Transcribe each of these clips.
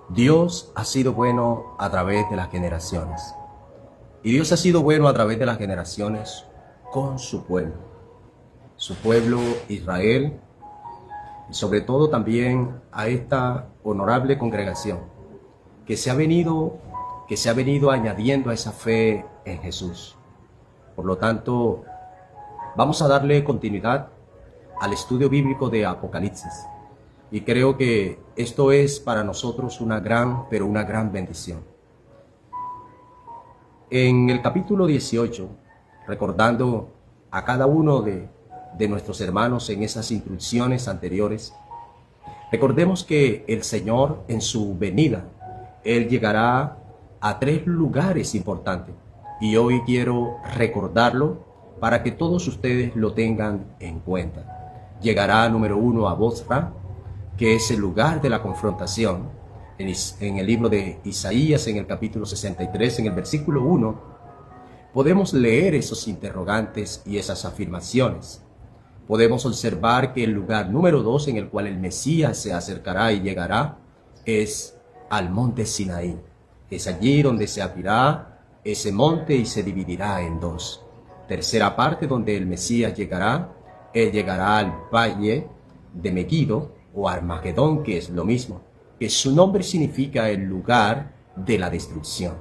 Dios ha sido bueno a través de las generaciones. Y Dios ha sido bueno a través de las generaciones con su pueblo Israel, y sobre todo también a esta honorable congregación que se ha venido añadiendo a esa fe en Jesús. Por lo tanto, vamos a darle continuidad al estudio bíblico de Apocalipsis. Y creo que esto es para nosotros una gran bendición. En el capítulo 18, recordando a cada uno de nuestros hermanos en esas instrucciones anteriores, recordemos que el Señor en su venida, Él llegará a 3 lugares importantes. Y hoy quiero recordarlo para que todos ustedes lo tengan en cuenta. Llegará, número 1, a Bosra, que es el lugar de la confrontación. En el libro de Isaías, en el capítulo 63, en el versículo 1, podemos leer esos interrogantes y esas afirmaciones. Podemos observar que el lugar número 2 en el cual el Mesías se acercará y llegará es al monte Sinaí. Es allí donde se abrirá ese monte y se dividirá en 2. Tercera parte donde el Mesías llegará, Él llegará al valle de Megiddo, o Armagedón, que es lo mismo, que su nombre significa el lugar de la destrucción.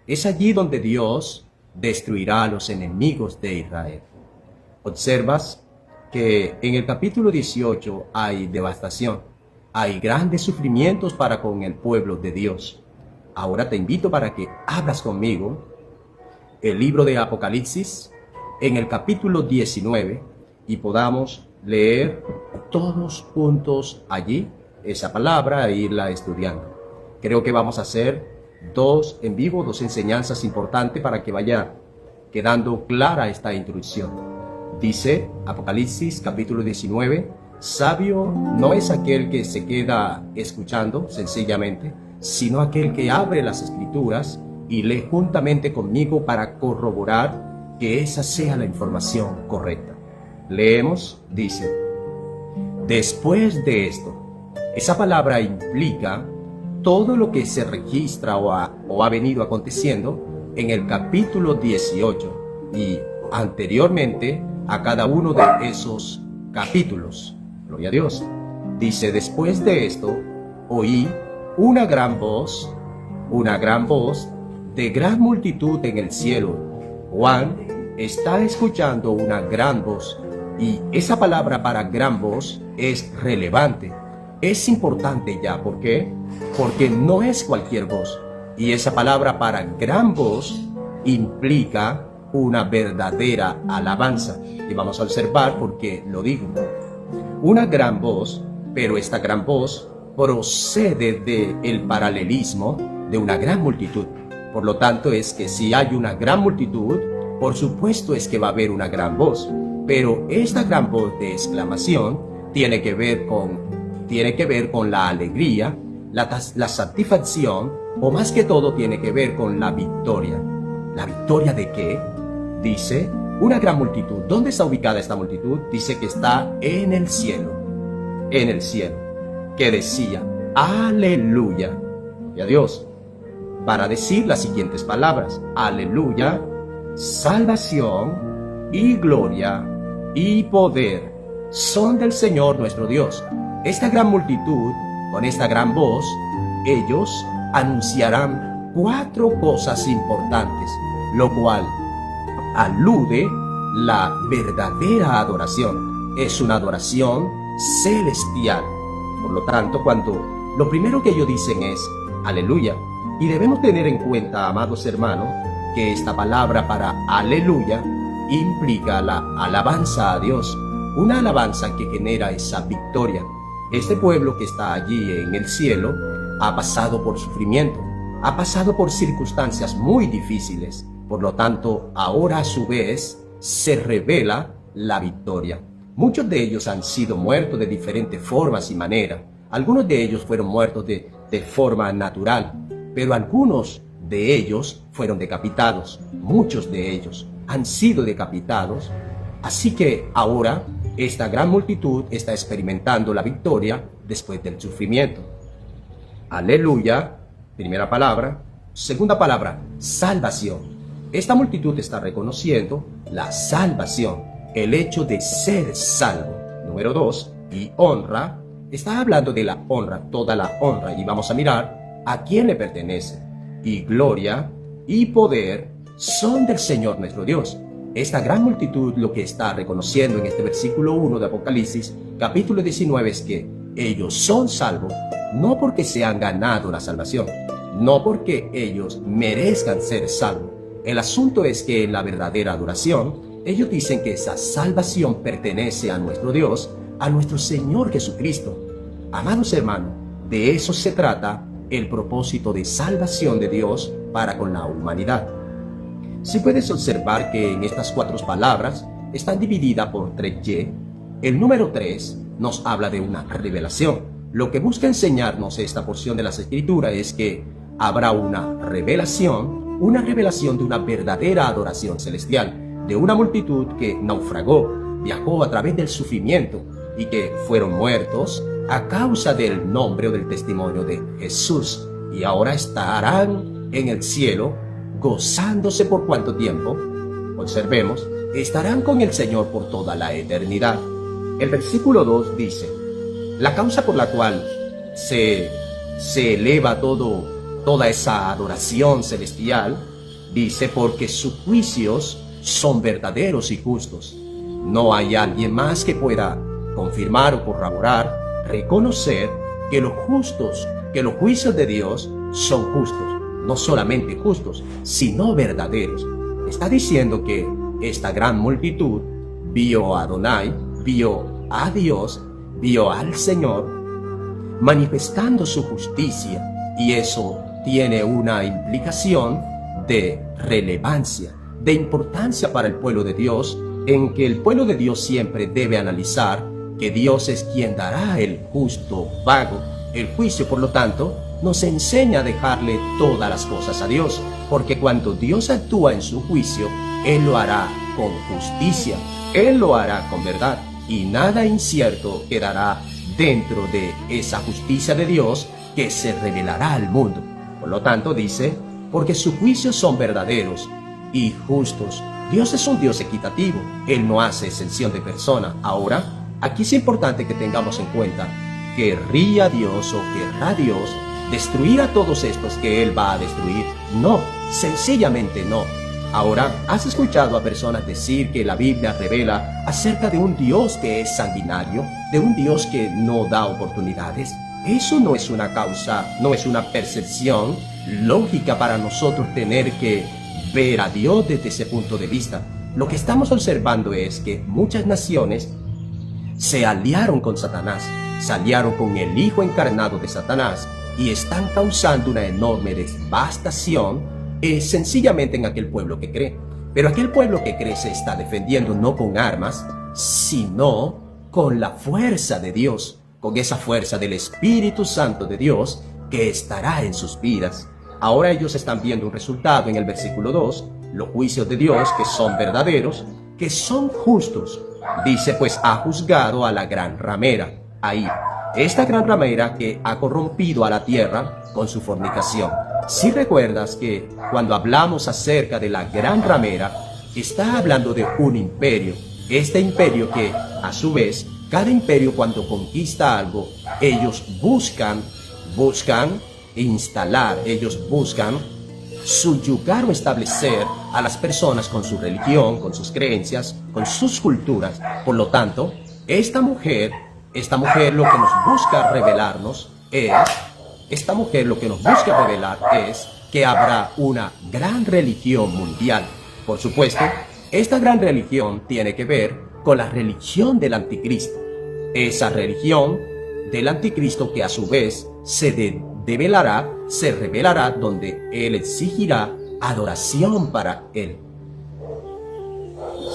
Es allí donde Dios destruirá a los enemigos de Israel. Observas que en el capítulo 18 hay devastación, hay grandes sufrimientos para con el pueblo de Dios. Ahora te invito para que abras conmigo el libro de Apocalipsis en el capítulo 19 y podamos leer todos juntos allí esa palabra e irla estudiando. Creo que vamos a hacer 2 en vivo, 2 enseñanzas importantes para que vaya quedando clara esta instrucción. Dice Apocalipsis capítulo 19, sabio no es aquel que se queda escuchando sencillamente, sino aquel que abre las escrituras y lee juntamente conmigo para corroborar que esa sea la información correcta. Leemos, dice, después de esto, esa palabra implica todo lo que se registra o ha venido aconteciendo en el capítulo 18 y anteriormente a cada uno de esos capítulos. Gloria a Dios. Dice, después de esto, oí una gran voz de gran multitud en el cielo. Juan está escuchando una gran voz. Y esa palabra para gran voz es relevante, es importante ya. ¿Por qué? Porque no es cualquier voz. Y esa palabra para gran voz implica una verdadera alabanza. Y vamos a observar por qué lo digo. Una gran voz, pero esta gran voz procede del paralelismo de una gran multitud. Por lo tanto, es que si hay una gran multitud, por supuesto es que va a haber una gran voz. Pero esta gran voz de exclamación tiene que ver con la alegría, la satisfacción, o más que todo tiene que ver con la victoria. ¿La victoria de qué? Dice, una gran multitud. ¿Dónde está ubicada esta multitud? Dice que está en el cielo, que decía, aleluya, y a Dios, para decir las siguientes palabras, aleluya, salvación y gloria y poder son del Señor nuestro Dios. Esta gran multitud, con esta gran voz, ellos anunciarán 4 cosas importantes, lo cual alude la verdadera adoración. Es una adoración celestial. Por lo tanto, cuando lo primero que ellos dicen es aleluya, y debemos tener en cuenta, amados hermanos, que esta palabra para aleluya implica la alabanza a Dios, una alabanza que genera esa victoria. Este pueblo que está allí en el cielo ha pasado por sufrimiento, ha pasado por circunstancias muy difíciles. Por lo tanto, ahora a su vez se revela la victoria. Muchos de ellos han sido muertos de diferentes formas y maneras. Algunos de ellos fueron muertos de forma natural, pero algunos de ellos fueron decapitados. Muchos de ellos han sido decapitados. Así que ahora esta gran multitud está experimentando la victoria después del sufrimiento. aleluya, primera palabra. Segunda palabra, salvación. Esta multitud está reconociendo la salvación, el hecho de ser salvo. Número 2, y honra. Está hablando de la honra, toda la honra. Y vamos a mirar a quién le pertenece. Y gloria y poder son del Señor nuestro Dios. Esta gran multitud lo que está reconociendo en este versículo 1 de Apocalipsis, capítulo 19, es que ellos son salvos, no porque se han ganado la salvación, no porque ellos merezcan ser salvos. El asunto es que en la verdadera adoración, ellos dicen que esa salvación pertenece a nuestro Dios, a nuestro Señor Jesucristo. Amados hermanos, de eso se trata el propósito de salvación de Dios para con la humanidad. Si puedes observar que en estas 4 palabras están divididas por 3Y, el número 3 nos habla de una revelación. Lo que busca enseñarnos esta porción de las Escrituras es que habrá una revelación de una verdadera adoración celestial, de una multitud que naufragó, viajó a través del sufrimiento y que fueron muertos a causa del nombre o del testimonio de Jesús, y ahora estarán en el cielo gozándose. ¿Por cuánto tiempo? Observemos, estarán con el Señor por toda la eternidad. El versículo 2 dice, la causa por la cual se eleva toda esa adoración celestial, dice, porque sus juicios son verdaderos y justos. No hay alguien más que pueda confirmar o corroborar, reconocer que los juicios de Dios son justos. No solamente justos, sino verdaderos. Está diciendo que esta gran multitud vio a Adonai, vio a Dios, vio al Señor manifestando su justicia, y eso tiene una implicación de relevancia, de importancia para el pueblo de Dios, en que el pueblo de Dios siempre debe analizar que Dios es quien dará el justo pago, el juicio. Por lo tanto, nos enseña a dejarle todas las cosas a Dios, porque cuando Dios actúa en su juicio, Él lo hará con justicia, Él lo hará con verdad, y nada incierto quedará dentro de esa justicia de Dios que se revelará al mundo. Por lo tanto, dice, porque sus juicios son verdaderos y justos. Dios es un Dios equitativo, Él no hace excepción de persona. Ahora, aquí es importante que tengamos en cuenta, ¿querría Dios o querrá Dios destruir a todos estos que Él va a destruir? No, sencillamente no. Ahora, ¿has escuchado a personas decir que la Biblia revela acerca de un Dios que es sanguinario, de un Dios que no da oportunidades? Eso no es una causa, no es una percepción lógica para nosotros tener que ver a Dios desde ese punto de vista. Lo que estamos observando es que muchas naciones se aliaron con Satanás, se aliaron con el Hijo encarnado de Satanás y están causando una enorme devastación sencillamente en aquel pueblo que cree. Pero aquel pueblo que cree se está defendiendo no con armas, sino con la fuerza de Dios, con esa fuerza del Espíritu Santo de Dios que estará en sus vidas. Ahora ellos están viendo un resultado en el versículo 2, los juicios de Dios que son verdaderos, que son justos. Dice, pues ha juzgado a la gran ramera. Ahí, esta gran ramera que ha corrompido a la tierra con su fornicación. Si recuerdas que cuando hablamos acerca de la gran ramera, está hablando de un imperio. Este imperio que, a su vez, cada imperio cuando conquista algo, ellos buscan instalar, ellos buscan subyugar o establecer a las personas con su religión, con sus creencias, con sus culturas. Por lo tanto, esta mujer lo que nos busca revelarnos es, que habrá una gran religión mundial. Por supuesto, esta gran religión tiene que ver con la religión del anticristo. Esa religión del anticristo que a su vez se revelará donde él exigirá adoración para él.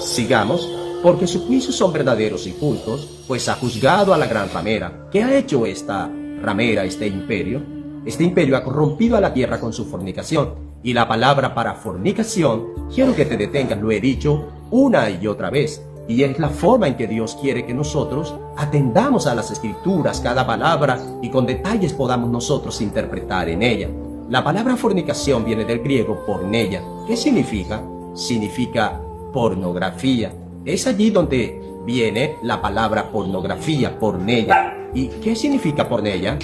Sigamos. Porque sus juicios son verdaderos y justos, pues ha juzgado a la gran ramera. ¿Qué ha hecho esta ramera, este imperio? Este imperio ha corrompido a la tierra con su fornicación. Y la palabra para fornicación, quiero que te detengas, lo he dicho una y otra vez. Y es la forma en que Dios quiere que nosotros atendamos a las Escrituras, cada palabra, y con detalles podamos nosotros interpretar en ella. La palabra fornicación viene del griego porneia. ¿Qué significa? Significa pornografía. Es allí donde viene la palabra pornografía, porneia. ¿Y qué significa porneia?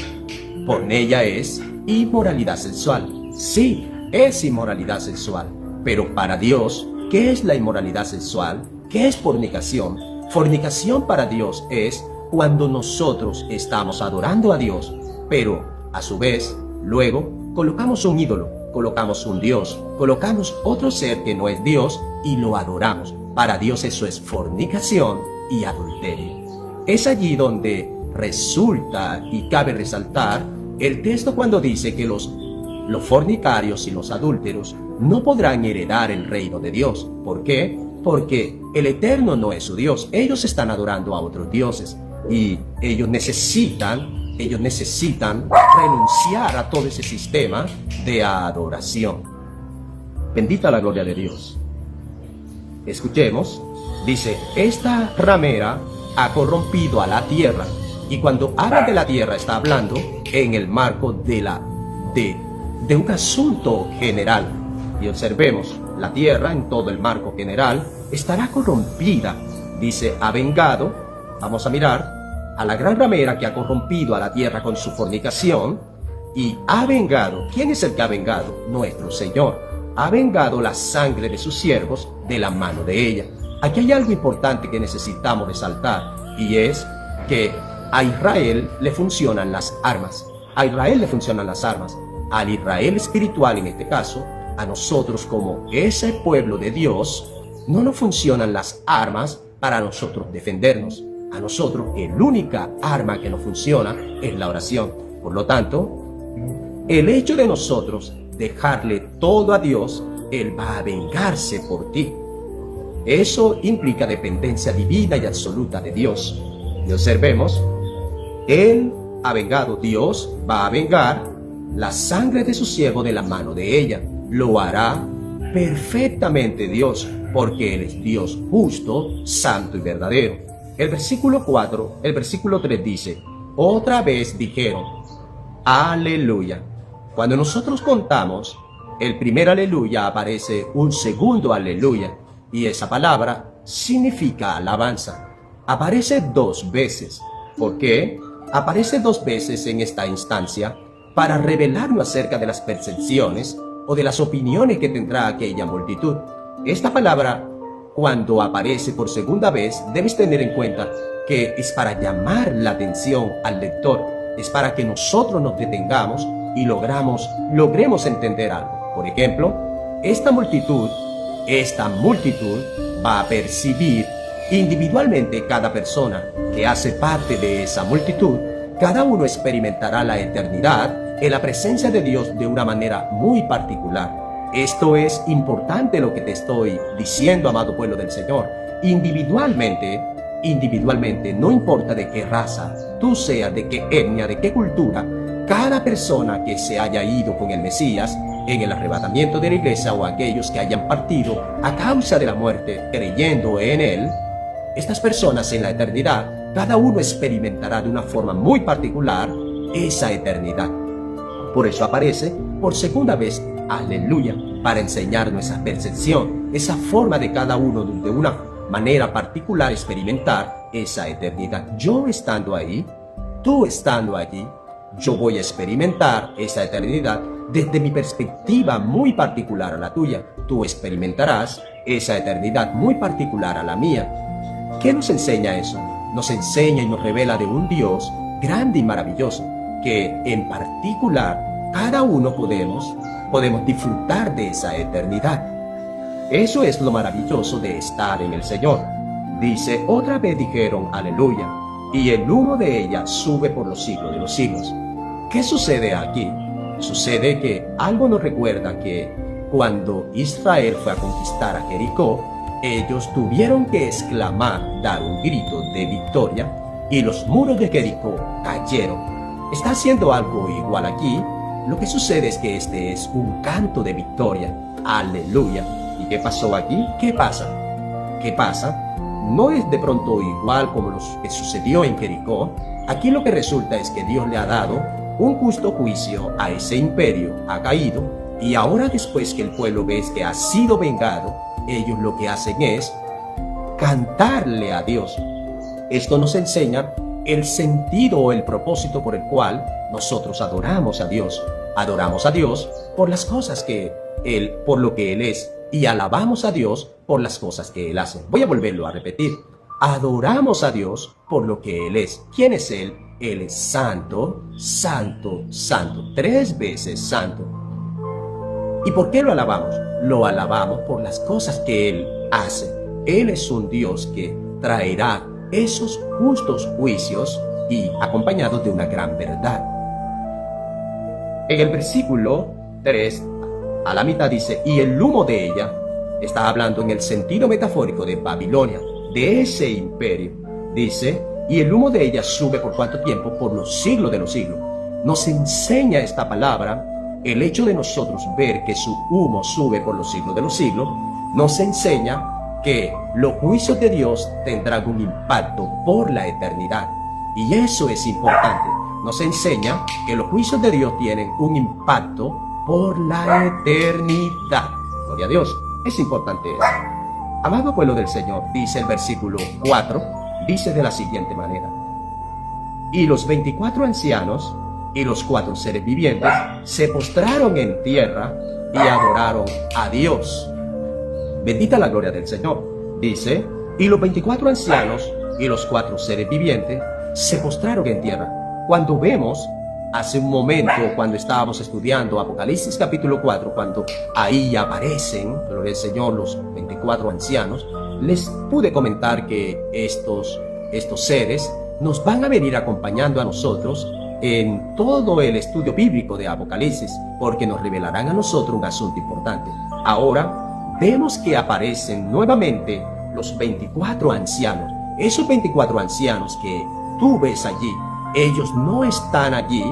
Porneia es inmoralidad sexual. Sí, es inmoralidad sexual. Pero para Dios, ¿qué es la inmoralidad sexual? ¿Qué es fornicación? Fornicación para Dios es cuando nosotros estamos adorando a Dios, pero a su vez, luego colocamos un ídolo, colocamos un Dios, colocamos otro ser que no es Dios y lo adoramos. Para Dios eso es fornicación y adulterio. Es allí donde resulta y cabe resaltar el texto cuando dice que los fornicarios y los adúlteros no podrán heredar el reino de Dios. ¿Por qué? Porque el Eterno no es su Dios. Ellos están adorando a otros dioses y ellos necesitan renunciar a todo ese sistema de adoración. Bendita la gloria de Dios. Escuchemos, dice, esta ramera ha corrompido a la tierra. Y cuando habla de la tierra está hablando en el marco de un asunto general. Y observemos, la tierra en todo el marco general estará corrompida. Dice, ha vengado, vamos a mirar, a la gran ramera que ha corrompido a la tierra con su fornicación. Y ha vengado, ¿quién es el que ha vengado? Nuestro Señor. Ha vengado la sangre de sus siervos de la mano de ella. Aquí hay algo importante que necesitamos resaltar, y es que a Israel le funcionan las armas. A Israel le funcionan las armas. Al Israel espiritual, en este caso, a nosotros como ese pueblo de Dios, no nos funcionan las armas para nosotros defendernos. A nosotros el única arma que nos funciona es la oración. Por lo tanto, el hecho de nosotros dejarle todo a Dios, Él va a vengarse por ti. Eso implica dependencia divina y absoluta de Dios. Y observemos, Él ha vengado, Dios va a vengar la sangre de su siervo de la mano de ella. Lo hará perfectamente Dios, porque Él es Dios justo, santo y verdadero. El versículo 3 dice, otra vez dijeron, aleluya. Cuando nosotros contamos, el primer aleluya aparece un segundo aleluya, y esa palabra significa alabanza. Aparece 2 veces. ¿Por qué? Aparece 2 veces en esta instancia para revelarnos acerca de las percepciones o de las opiniones que tendrá aquella multitud. Esta palabra, cuando aparece por segunda vez, debes tener en cuenta que es para llamar la atención al lector, es para que nosotros nos detengamos y logremos entender algo. Por ejemplo, esta multitud va a percibir individualmente cada persona que hace parte de esa multitud. Cada uno experimentará la eternidad en la presencia de Dios de una manera muy particular. Esto es importante lo que te estoy diciendo, amado pueblo del Señor. Individualmente, no importa de qué raza tú seas, de qué etnia, de qué cultura, cada persona que se haya ido con el Mesías en el arrebatamiento de la iglesia, o aquellos que hayan partido a causa de la muerte creyendo en Él, estas personas en la eternidad, cada uno experimentará de una forma muy particular esa eternidad. Por eso aparece por segunda vez, aleluya, para enseñarnos esa percepción, esa forma de cada uno de una manera particular experimentar esa eternidad. Yo estando ahí, tú estando allí, yo voy a experimentar esa eternidad desde mi perspectiva muy particular a la tuya. Tú experimentarás esa eternidad muy particular a la mía. ¿Qué nos enseña eso? Nos enseña y nos revela de un Dios grande y maravilloso, que en particular cada uno podemos disfrutar de esa eternidad. Eso es lo maravilloso de estar en el Señor. Dice, otra vez dijeron aleluya, y el humo de ella sube por los siglos de los siglos. ¿Qué sucede aquí? Sucede que algo nos recuerda que cuando Israel fue a conquistar a Jericó, ellos tuvieron que exclamar, dar un grito de victoria, y los muros de Jericó cayeron. Está haciendo algo igual aquí. Lo que sucede es que este es un canto de victoria. Aleluya. ¿Y qué pasó aquí? ¿Qué pasa? no es de pronto igual como lo que sucedió en Jericó. Aquí lo que resulta es que Dios le ha dado un justo juicio a ese imperio, ha caído, y ahora después que el pueblo ve que ha sido vengado, ellos lo que hacen es cantarle a Dios. Esto nos enseña el sentido o el propósito por el cual nosotros adoramos a Dios. Adoramos a Dios por las cosas por lo que Él es, y alabamos a Dios por las cosas que Él hace. Voy a volverlo a repetir. Adoramos a Dios por lo que Él es. ¿Quién es Él? Él es santo, santo, santo. 3 veces santo. ¿Y por qué lo alabamos? Lo alabamos por las cosas que Él hace. Él es un Dios que traerá esos justos juicios y acompañados de una gran verdad. En el versículo 3, a la mitad dice, y el humo de ella, está hablando en el sentido metafórico de Babilonia, de ese imperio. Dice, y el humo de ella sube por cuánto tiempo, por los siglos de los siglos. Nos enseña esta palabra, el hecho de nosotros ver que su humo sube por los siglos de los siglos, nos enseña que los juicios de Dios tendrán un impacto por la eternidad. Y eso es importante. Nos enseña que los juicios de Dios tienen un impacto por la eternidad. Gloria a Dios. Es importante eso. Amado pueblo del Señor, dice el versículo 4, dice de la siguiente manera. Y los 24 ancianos y los 4 seres vivientes se postraron en tierra y adoraron a Dios. Bendita la gloria del Señor. Dice, y los 24 ancianos y los 4 seres vivientes se postraron en tierra. Cuando vemos, hace un momento, cuando estábamos estudiando Apocalipsis capítulo 4, cuando ahí aparecen, gloria al Señor, los 24 ancianos, les pude comentar que estos seres nos van a venir acompañando a nosotros en todo el estudio bíblico de Apocalipsis, porque nos revelarán a nosotros un asunto importante. Ahora, vemos que aparecen nuevamente los 24 ancianos. Esos 24 ancianos que tú ves allí, ellos no están allí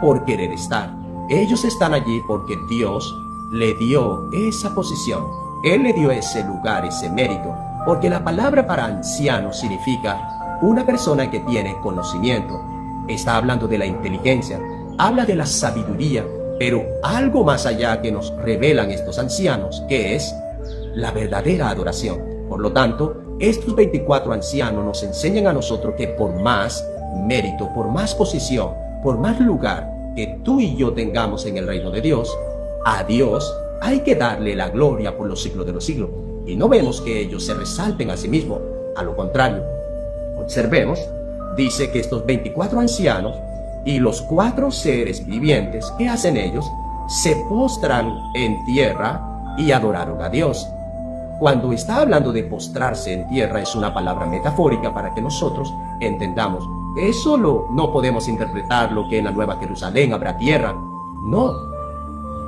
por querer estar. Ellos están allí porque Dios le dio esa posición. Él le dio ese lugar, ese mérito. Porque la palabra para anciano significa una persona que tiene conocimiento. Está hablando de la inteligencia, habla de la sabiduría, pero algo más allá que nos revelan estos ancianos, que es la verdadera adoración. Por lo tanto, estos 24 ancianos nos enseñan a nosotros que por más mérito, por más posición, por más lugar que tú y yo tengamos en el reino de Dios, a Dios hay que darle la gloria por los siglos de los siglos. Y no vemos que ellos se resalten a sí mismos, a lo contrario. Observemos, dice que estos 24 ancianos y los 4 seres vivientes, ¿qué hacen ellos? Se postran en tierra y adoraron a Dios. Cuando está hablando de postrarse en tierra es una palabra metafórica para que nosotros entendamos. Eso no podemos interpretarlo que en la Nueva Jerusalén habrá tierra. No,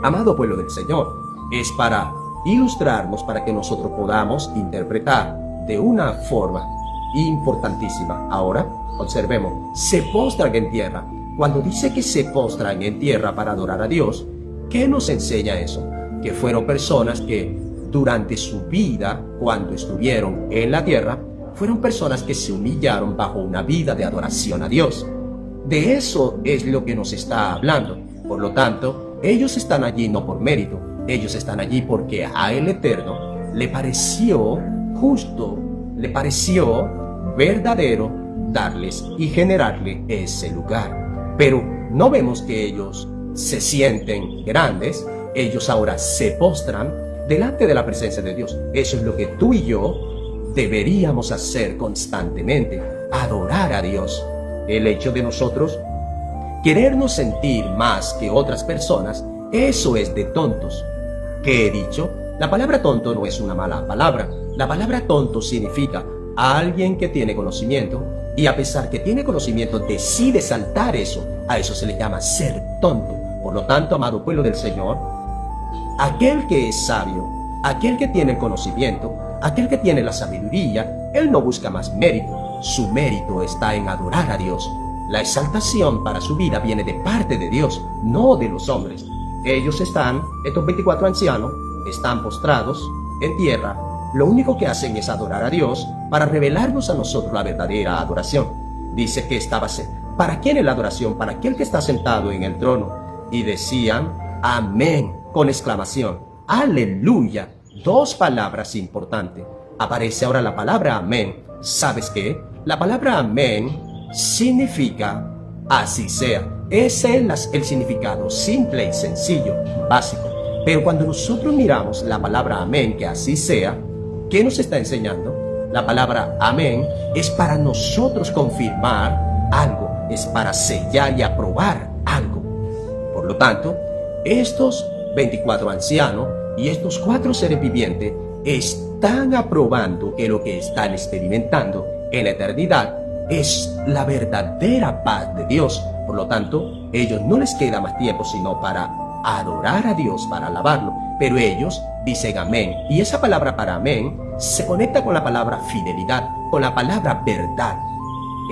amado pueblo del Señor, es para ilustrarnos, para que nosotros podamos interpretar de una forma importantísima. Ahora, observemos, se postran en tierra. Cuando dice que se postran en tierra para adorar a Dios, ¿qué nos enseña eso? Que fueron personas que durante su vida, cuando estuvieron en la tierra, fueron personas que se humillaron bajo una vida de adoración a Dios. De eso es lo que nos está hablando. Por lo tanto, ellos están allí no por mérito, ellos están allí porque a el Eterno le pareció justo, le pareció verdadero darles y generarle ese lugar. Pero no vemos que ellos se sienten grandes, ellos ahora se postran delante de la presencia de Dios. Eso es lo que tú y yo deberíamos hacer constantemente, adorar a Dios. El hecho de nosotros querernos sentir más que otras personas, eso es de tontos. ¿Qué he dicho? La palabra tonto no es una mala palabra. La palabra tonto significa alguien que tiene conocimiento y a pesar que tiene conocimiento decide saltar eso. A eso se le llama ser tonto. Por lo tanto, amado pueblo del Señor, aquel que es sabio, aquel que tiene el conocimiento, aquel que tiene la sabiduría, él no busca más mérito. Su mérito está en adorar a Dios. La exaltación para su vida viene de parte de Dios, no de los hombres. Ellos están, estos 24 ancianos, están postrados en tierra lo único que hacen es adorar a Dios para revelarnos a nosotros la verdadera adoración. Dice que estaba ¿para quién es la adoración? Para aquel que está sentado en el trono. Y decían, amén, con exclamación, aleluya. Dos palabras importantes. Aparece ahora la palabra amén. ¿Sabes qué? La palabra amén significa así sea. Ese es el significado simple y sencillo, básico. Pero cuando nosotros miramos la palabra amén, que así sea, ¿qué nos está enseñando? La palabra amén es para nosotros confirmar algo, es para sellar y aprobar algo. Por lo tanto, estos 24 ancianos y estos 4 seres vivientes están aprobando que lo que están experimentando en la eternidad es la verdadera paz de Dios. Por lo tanto, ellos no les queda más tiempo sino para adorar a Dios, para alabarlo. Pero ellos dicen amén. Y esa palabra para amén se conecta con la palabra fidelidad, con la palabra verdad.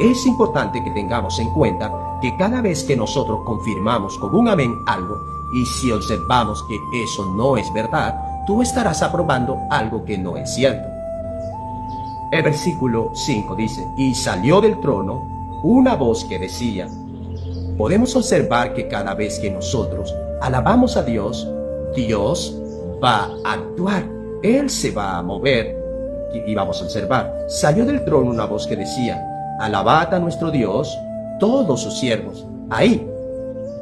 Es importante que tengamos en cuenta que cada vez que nosotros confirmamos con un amén algo, y si observamos que eso no es verdad, tú estarás aprobando algo que no es cierto. El versículo 5 dice, y salió del trono una voz que decía. Podemos observar que cada vez que nosotros alabamos a Dios, Dios va a actuar. Él se va a mover. Y vamos a observar, salió del trono una voz que decía, alabad a nuestro Dios, todos sus siervos. Ahí,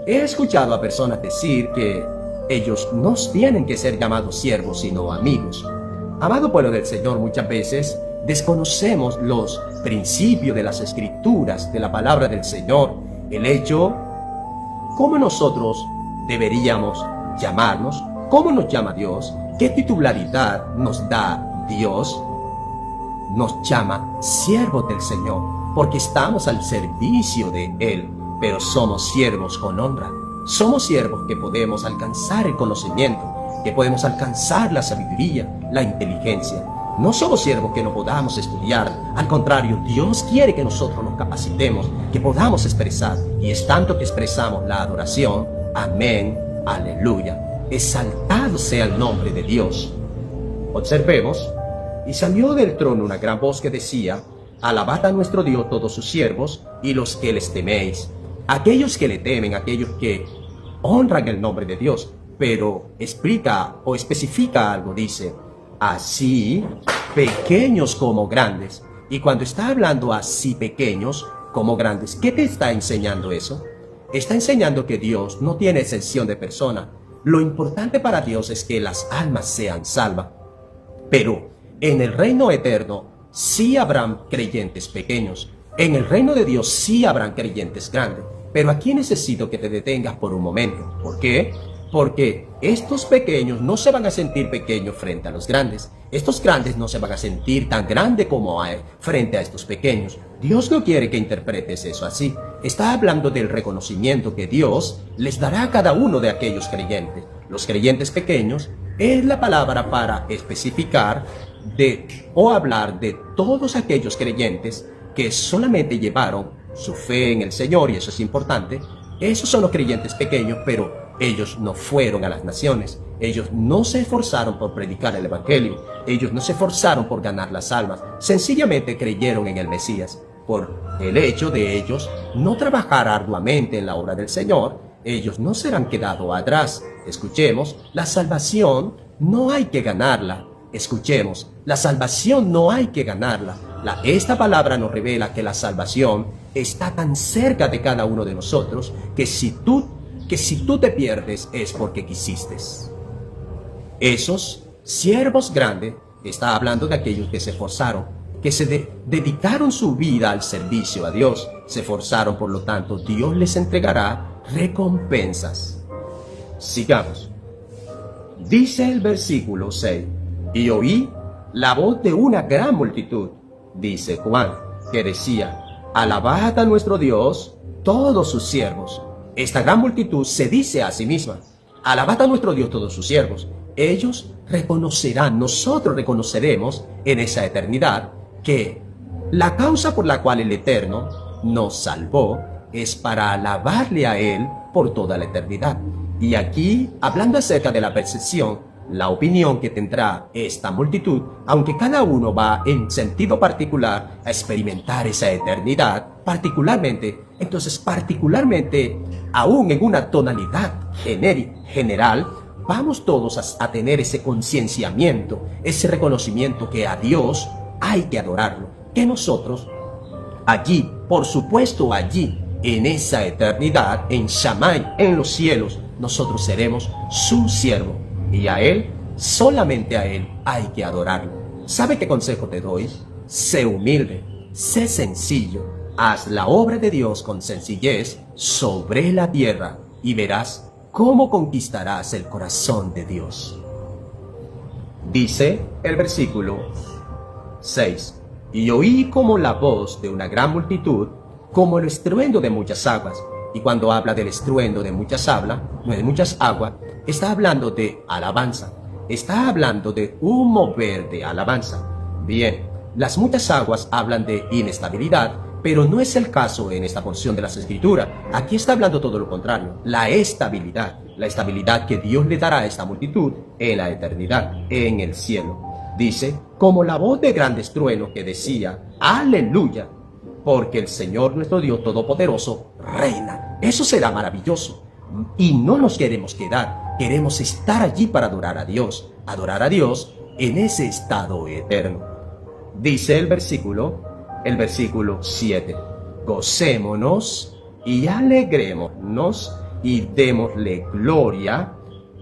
he escuchado a personas decir que ellos no tienen que ser llamados siervos, sino amigos. Amado pueblo del Señor, muchas veces desconocemos los principios de las Escrituras, de la palabra del Señor, el hecho, cómo nosotros deberíamos llamarnos, cómo nos llama Dios, qué titularidad nos da Dios. Nos llama siervos del Señor, porque estamos al servicio de Él, pero somos siervos con honra. Somos siervos que podemos alcanzar el conocimiento, que podemos alcanzar la sabiduría, la inteligencia. No somos siervos que no podamos estudiar. Al contrario, Dios quiere que nosotros nos capacitemos, que podamos expresar. Y es tanto que expresamos la adoración. Amén, aleluya. Exaltado sea el nombre de Dios. Observemos. Y salió del trono una gran voz que decía, alabad a nuestro Dios todos sus siervos y los que les teméis. Aquellos que le temen, aquellos que honran el nombre de Dios. Pero explica o especifica algo, dice, así pequeños como grandes. Y cuando está hablando así pequeños como grandes, ¿qué te está enseñando eso? Está enseñando que Dios no tiene excepción de persona. Lo importante para Dios es que las almas sean salvas. Pero en el reino eterno sí habrán creyentes pequeños. En el reino de Dios sí habrán creyentes grandes. Pero aquí necesito que te detengas por un momento. ¿Por qué? Porque estos pequeños no se van a sentir pequeños frente a los grandes. Estos grandes no se van a sentir tan grandes como frente a estos pequeños. Dios no quiere que interpretes eso así. Está hablando del reconocimiento que Dios les dará a cada uno de aquellos creyentes. Los creyentes pequeños es la palabra para especificar o hablar de todos aquellos creyentes que solamente llevaron su fe en el Señor, y eso es importante. Esos son los creyentes pequeños, pero ellos no fueron a las naciones. Ellos no se esforzaron por predicar el Evangelio. Ellos no se esforzaron por ganar las almas. Sencillamente creyeron en el Mesías. Por el hecho de ellos no trabajar arduamente en la obra del Señor, ellos no serán quedados atrás. Escuchemos, la salvación no hay que ganarla. Escuchemos, la salvación no hay que ganarla. Esta palabra nos revela que la salvación está tan cerca de cada uno de nosotros que si tú te pierdes es porque quisiste. Esos siervos grandes, está hablando de aquellos que se esforzaron, que se dedicaron su vida al servicio a Dios, se esforzaron, por lo tanto, Dios les entregará recompensas. Sigamos. Dice el versículo 6, y oí la voz de una gran multitud, dice Juan, que decía, alabad a nuestro Dios, todos sus siervos. Esta gran multitud se dice a sí misma, alabad a nuestro Dios todos sus siervos. Ellos reconocerán, nosotros reconoceremos en esa eternidad que la causa por la cual el Eterno nos salvó es para alabarle a Él por toda la eternidad. Y aquí, hablando acerca de la percepción, la opinión que tendrá esta multitud, aunque cada uno va en sentido particular a experimentar esa eternidad, particularmente, aún en una tonalidad general, vamos todos a tener ese concienciamiento, ese reconocimiento que a Dios hay que adorarlo, que nosotros allí, por supuesto allí, en esa eternidad, en Shammai, en los cielos, nosotros seremos su siervo, y a Él, solamente a Él, hay que adorarlo. ¿Sabe qué consejo te doy? Sé humilde, sé sencillo, haz la obra de Dios con sencillez sobre la tierra, y verás cómo conquistarás el corazón de Dios. Dice el versículo 6, y oí como la voz de una gran multitud, como el estruendo de muchas aguas. Y cuando habla del estruendo de muchas aguas, está hablando de alabanza, está hablando de un mover de alabanza. Bien, las muchas aguas hablan de inestabilidad, pero no es el caso en esta porción de las Escrituras. Aquí está hablando todo lo contrario, la estabilidad que Dios le dará a esta multitud en la eternidad, en el cielo. Dice, como la voz de grandes truenos que decía, aleluya, porque el Señor nuestro Dios Todopoderoso reina. Eso será maravilloso. Y no nos queremos quedar, queremos estar allí para adorar a Dios en ese estado eterno. Dice el versículo 7, gocémonos y alegrémonos y démosle gloria.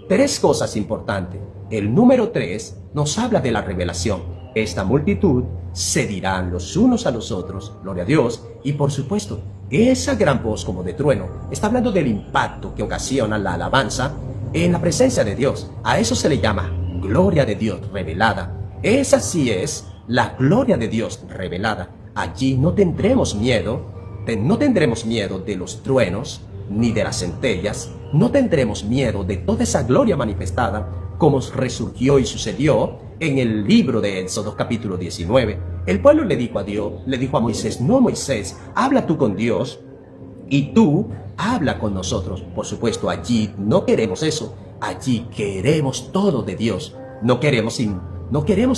Tres cosas importantes. El número 3 nos habla de la revelación. Esta multitud se dirán los unos a los otros, gloria a Dios, y por supuesto, esa gran voz como de trueno está hablando del impacto que ocasiona la alabanza en la presencia de Dios. A eso se le llama gloria de Dios revelada. Esa sí es la gloria de Dios revelada. Allí no tendremos miedo de los truenos, ni de las centellas, no tendremos miedo de toda esa gloria manifestada, como resurgió y sucedió en el libro de Éxodo capítulo 19. El pueblo le dijo a Moisés, no Moisés, habla tú con Dios y tú habla con nosotros. Por supuesto, allí no queremos eso, allí queremos todo de Dios, no queremos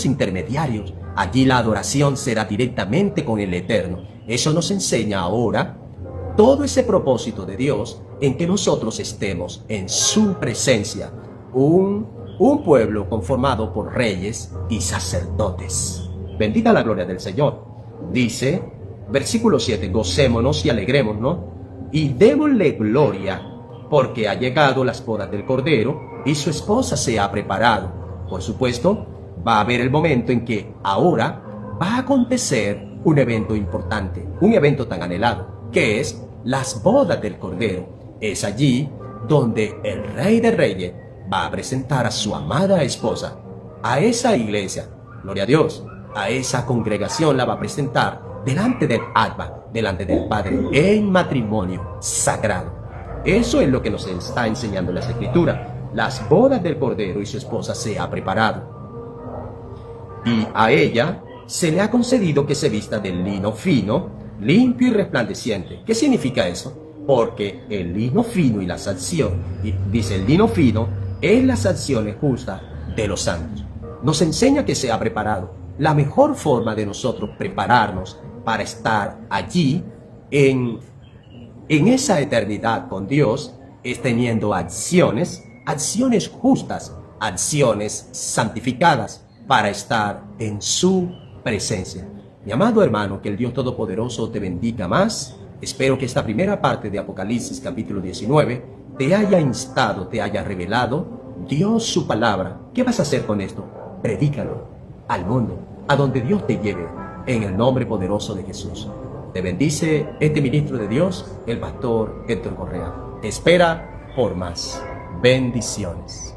intermediarios, allí la adoración será directamente con el Eterno. Eso nos enseña ahora todo ese propósito de Dios en que nosotros estemos en su presencia, un pueblo conformado por reyes y sacerdotes. Bendita la gloria del Señor. Dice, versículo 7, gocémonos y alegrémonos y démosle gloria, porque ha llegado las bodas del Cordero y su esposa se ha preparado. Por supuesto, va a haber el momento en que ahora va a acontecer un evento importante, un evento tan anhelado, que es las bodas del Cordero. Es allí donde el Rey de Reyes va a presentar a su amada esposa, a esa iglesia, gloria a Dios, a esa congregación la va a presentar delante del Abba, delante del Padre, en matrimonio sagrado. Eso es lo que nos está enseñando la Escritura. Las bodas del Cordero y su esposa se ha preparado. Y a ella se le ha concedido que se vista de lino fino, limpio y resplandeciente. ¿Qué significa eso? Porque el lino fino y la sanción, dice el lino fino, es las sanciones justas de los santos. Nos enseña que se ha preparado. La mejor forma de nosotros prepararnos para estar allí en esa eternidad con Dios es teniendo acciones justas, acciones santificadas para estar en su presencia. Mi amado hermano, que el Dios Todopoderoso te bendiga más. Espero que esta primera parte de Apocalipsis capítulo 19 te haya instado, te haya revelado Dios su palabra. ¿Qué vas a hacer con esto? Predícalo al mundo, a donde Dios te lleve, en el nombre poderoso de Jesús. Te bendice este ministro de Dios, el pastor Héctor Correa. Te espera por más bendiciones.